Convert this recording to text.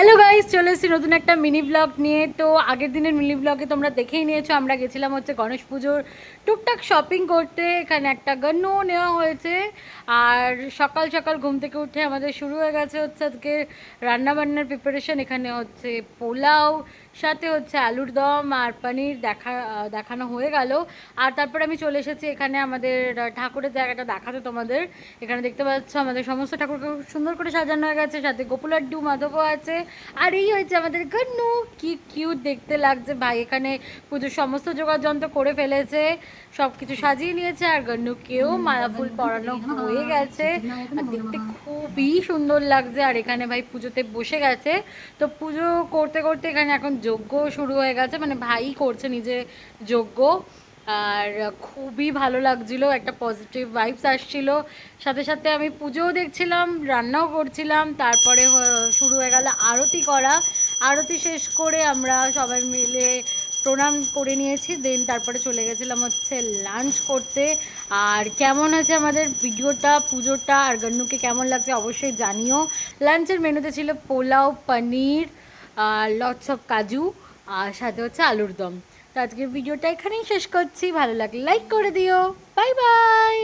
Hello guys, চলে এসেছি নতুন একটা মিনি ব্লগ নিয়ে। তো আগের দিনের মিনি ব্লগে তোমরা দেখেই নিয়েছো, আমরা গেছিলাম হচ্ছে গণেশ পুজোর টুকটাক শপিং করতে। এখানে একটা গন্নু নেওয়া হয়েছে। আর সকাল সকাল ঘুম থেকে উঠে আমাদের শুরু হয়ে গেছে হচ্ছে আজকে রান্নাবান্নার প্রিপারেশন। এখানে হচ্ছে পোলাও, সাথে হচ্ছে আলুর দম আর পনির দেখানো হয়ে গেল। আর তারপর আমি চলে এসেছি এখানে আমাদের ঠাকুরের জায়গাটা দেখাতে তোমাদের। এখানে দেখতে পাচ্ছ আমাদের সমস্ত ঠাকুরকে খুব সুন্দর করে সাজানো হয়ে গেছে, সাথে গোপুলাড্ডু মাধবও আছে। আর এই হয়েছে আমাদের গন্নু, কি কিউট দেখতে লাগছে ভাই। এখানে পুজোর সমস্ত জোগাড় যন্ত্র করে ফেলেছে, সব কিছু সাজিয়ে নিয়েছে। আর গন্নুকেও মালা ফুল পরানো হয়ে গেছে, আর দেখতে খুবই সুন্দর লাগছে। আর এখানে ভাই পুজোতে বসে গেছে। তো পুজো করতে করতে এখানে এখন যজ্ঞ শুরু হয়ে গেছে, মানে ভাই করছে নিজে যজ্ঞ। আর খুবই ভালো লাগছিল, একটা পজিটিভ ভাইবস আসছিল। সাথে সাথে আমি পুজোও দেখছিলাম, রান্নাও করছিলাম। তারপরে শুরু হয়ে গেল আরতি করা। আরতি শেষ করে আমরা সবাই মিলে প্রণাম করে নিয়েছি, দেন তারপরে চলে গেছিলাম হচ্ছে লাঞ্চ করতে। আর কেমন আছে আমাদের ভিডিওটা, পুজোটা আর গন্নুকে কেমন লাগছে অবশ্যই জানিও। লাঞ্চের মেনুতে ছিল পোলাও, পনির, লটস অফ কাজু, আর সাথে হচ্ছে আলুর দম। তো আজকের ভিডিওটা এখানেই শেষ করছি, ভালো লাগলে লাইক করে দিও। Bye bye.